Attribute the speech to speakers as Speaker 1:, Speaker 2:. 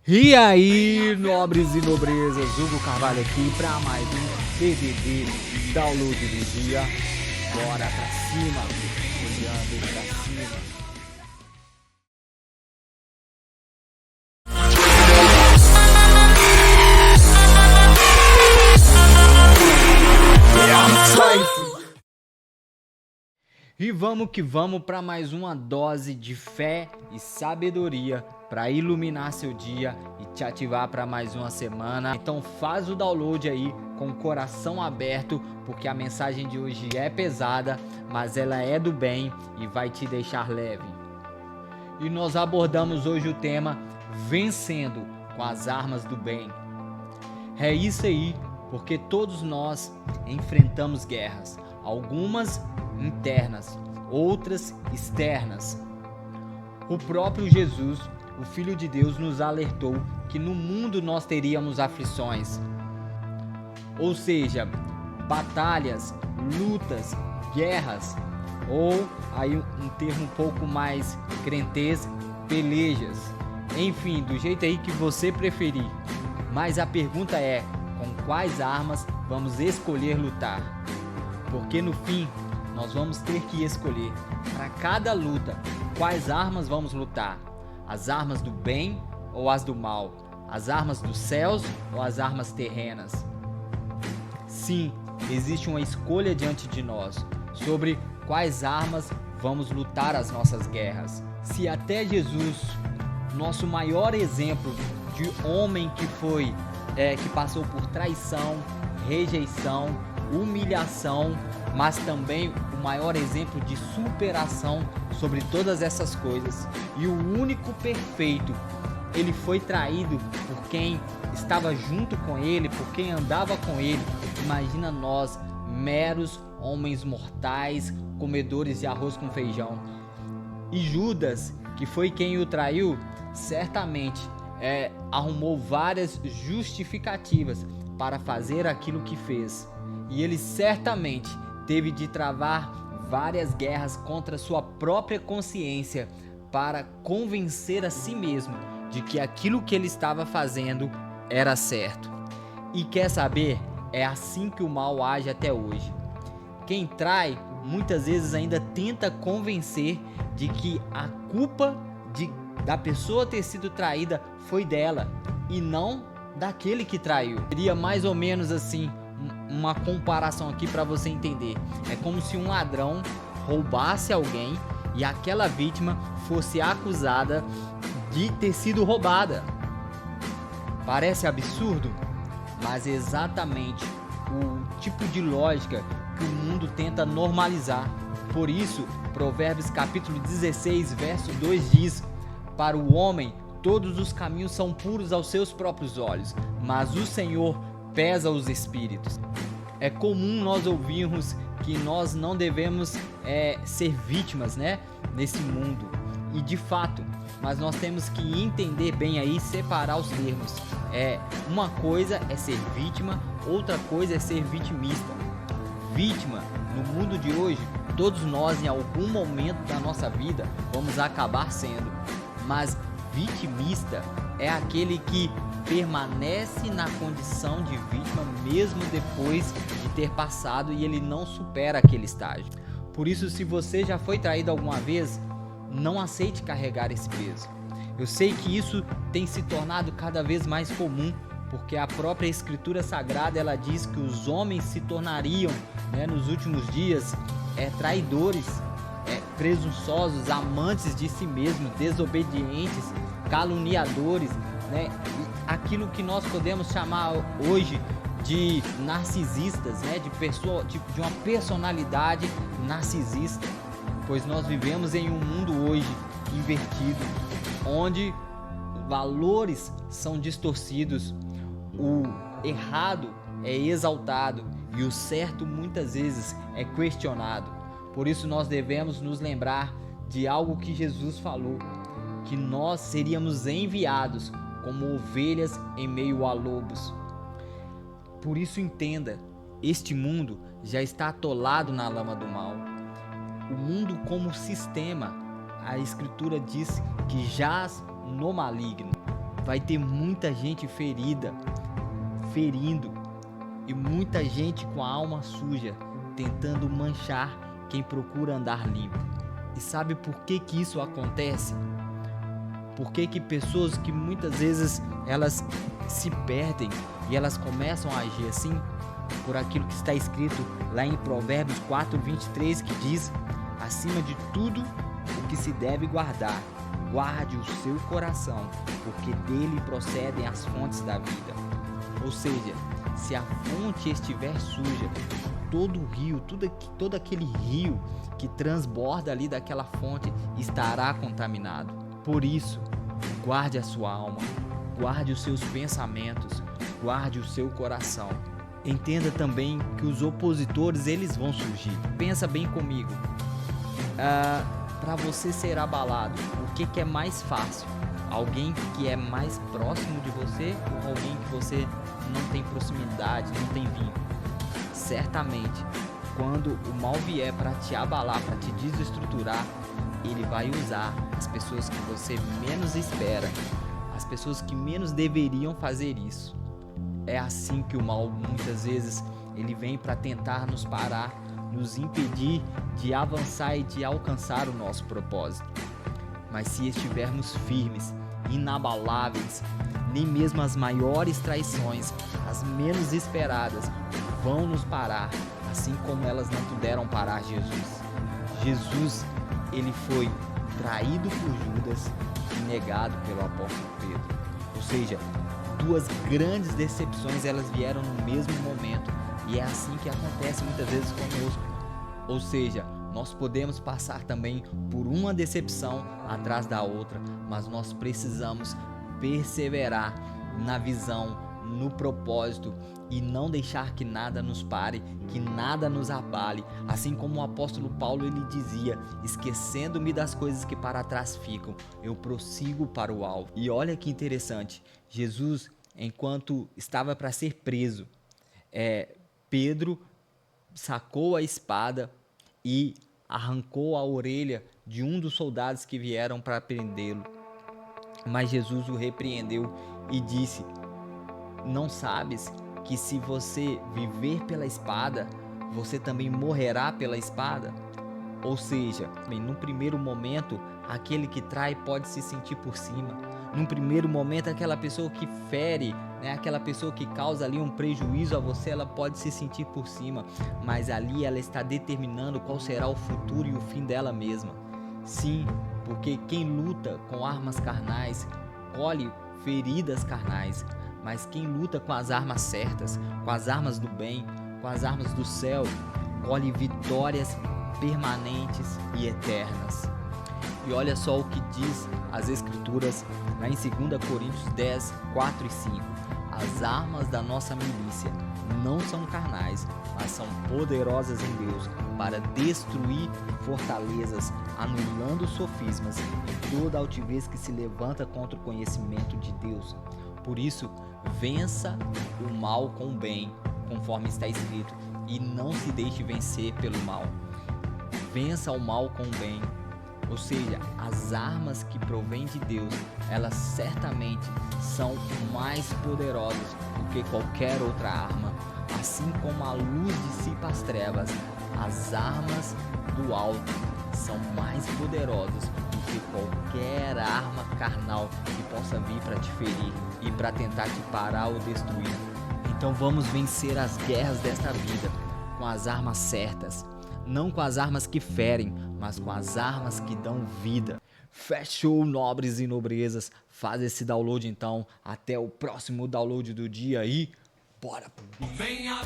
Speaker 1: E aí, nobres e nobrezas, Hugo Carvalho aqui para mais um BBB Download do dia. Bora pra cima, olhando pra cima. E vamos que vamos para mais uma dose de fé e sabedoria para iluminar seu dia e te ativar para mais uma semana. Então faz o download aí com o coração aberto, porque a mensagem de hoje é pesada, mas ela é do bem e vai te deixar leve. E nós abordamos hoje o tema vencendo com as armas do bem. É isso aí, porque todos nós enfrentamos guerras, algumas internas, outras externas. O próprio Jesus, o Filho de Deus, nos alertou que no mundo nós teríamos aflições, ou seja, batalhas, lutas, guerras, ou aí um termo um pouco mais crentez, pelejas, enfim, do jeito aí que você preferir. Mas a pergunta é, com quais armas vamos escolher lutar? Porque no fim, nós vamos ter que escolher para cada luta quais armas vamos lutar. As armas do bem ou as do mal? As armas dos céus ou as armas terrenas? Sim, existe uma escolha diante de nós sobre quais armas vamos lutar as nossas guerras. Se até Jesus, nosso maior exemplo de homem que passou por traição, rejeição, humilhação, mas também o maior exemplo de superação sobre todas essas coisas, e o único perfeito, ele foi traído por quem estava junto com ele, por quem andava com ele. Imagina nós, meros homens mortais, comedores de arroz com feijão. E Judas, que foi quem o traiu, certamente arrumou várias justificativas para fazer aquilo que fez. E ele certamente teve de travar várias guerras contra sua própria consciência para convencer a si mesmo de que aquilo que ele estava fazendo era certo. E quer saber? É assim que o mal age até hoje. Quem trai muitas vezes ainda tenta convencer de que a culpa da pessoa ter sido traída foi dela e não daquele que traiu. Seria mais ou menos assim, uma comparação aqui para você entender. É como se um ladrão roubasse alguém e aquela vítima fosse acusada de ter sido roubada. Parece absurdo, mas é exatamente o tipo de lógica que o mundo tenta normalizar. Por isso, Provérbios capítulo 16, verso 2 diz: para o homem todos os caminhos são puros aos seus próprios olhos, mas o Senhor pesa os espíritos. É comum nós ouvirmos que nós não devemos ser vítimas, nesse mundo. E de fato, mas nós temos que entender bem aí, separar os termos. Uma coisa é ser vítima, outra coisa é ser vitimista. Vítima, no mundo de hoje, todos nós em algum momento da nossa vida vamos acabar sendo. Mas vitimista é aquele que permanece na condição de vítima mesmo depois de ter passado e ele não supera aquele estágio. Por isso, se você já foi traído alguma vez, não aceite carregar esse peso. Eu sei que isso tem se tornado cada vez mais comum, porque a própria Escritura Sagrada ela diz que os homens se tornariam, nos últimos dias, traidores, presunçosos, amantes de si mesmos, desobedientes, caluniadores, aquilo que nós podemos chamar hoje de narcisistas, de uma personalidade narcisista, pois nós vivemos em um mundo hoje invertido, onde valores são distorcidos, o errado é exaltado e o certo muitas vezes é questionado. Por isso nós devemos nos lembrar de algo que Jesus falou, que nós seríamos enviados como ovelhas em meio a lobos. Por isso entenda, este mundo já está atolado na lama do mal. O mundo como sistema, a Escritura diz que jaz no maligno. vai ter muita gente ferindo e muita gente com a alma suja tentando manchar quem procura andar limpo. E sabe por que isso acontece? Por que pessoas que muitas vezes elas se perdem e elas começam a agir assim? Por aquilo que está escrito lá em Provérbios 4:23, que diz: acima de tudo o que se deve guardar, guarde o seu coração, porque dele procedem as fontes da vida. Ou seja, se a fonte estiver suja, todo o rio, todo aquele rio que transborda ali daquela fonte estará contaminado. Por isso, guarde a sua alma, guarde os seus pensamentos, guarde o seu coração. Entenda também que os opositores, eles vão surgir. Pensa bem comigo. Para você ser abalado, o que é mais fácil? Alguém que é mais próximo de você ou alguém que você não tem proximidade, não tem vínculo? Certamente, quando o mal vier para te abalar, para te desestruturar, ele vai usar as pessoas que você menos espera, as pessoas que menos deveriam fazer isso. É assim que o mal, muitas vezes, ele vem para tentar nos parar, nos impedir de avançar e de alcançar o nosso propósito. Mas se estivermos firmes, inabaláveis, nem mesmo as maiores traições, as menos esperadas, vão nos parar, assim como elas não puderam parar Jesus. Jesus, ele foi traído por Judas e negado pelo apóstolo Pedro. Ou seja, duas grandes decepções, elas vieram no mesmo momento, e é assim que acontece muitas vezes conosco. Ou seja, nós podemos passar também por uma decepção atrás da outra, mas nós precisamos perseverar na visão, no propósito e não deixar que nada nos pare, que nada nos abale. Assim como o apóstolo Paulo, ele dizia: esquecendo-me das coisas que para trás ficam, eu prossigo para o alvo. E olha que interessante, Jesus, enquanto estava para ser preso, Pedro sacou a espada e arrancou a orelha de um dos soldados que vieram para prendê-lo. Mas Jesus o repreendeu e disse: não sabes que se você viver pela espada, você também morrerá pela espada? Ou seja, num primeiro momento, aquele que trai pode se sentir por cima. Num primeiro momento, aquela pessoa que fere, aquela pessoa que causa ali um prejuízo a você, ela pode se sentir por cima. Mas ali ela está determinando qual será o futuro e o fim dela mesma. Sim, porque quem luta com armas carnais colhe feridas carnais. Mas quem luta com as armas certas, com as armas do bem, com as armas do céu, colhe vitórias permanentes e eternas. E olha só o que diz as Escrituras lá em 2 Coríntios 10, 4 e 5. As armas da nossa milícia não são carnais, mas são poderosas em Deus para destruir fortalezas, anulando sofismas e toda altivez que se levanta contra o conhecimento de Deus. Por isso, vença o mal com o bem, conforme está escrito, e não se deixe vencer pelo mal. Vença o mal com o bem. Ou seja, as armas que provêm de Deus, elas certamente são mais poderosas do que qualquer outra arma. Assim como a luz dissipa as trevas, as armas do alto são mais poderosas do que qualquer arma carnal que possa vir para te ferir e para tentar te parar ou destruir. Então vamos vencer as guerras desta vida com as armas certas. Não com as armas que ferem, mas com as armas que dão vida. Fechou, nobres e nobrezas? Faz esse download então. Até o próximo download do dia e bora pro vídeo.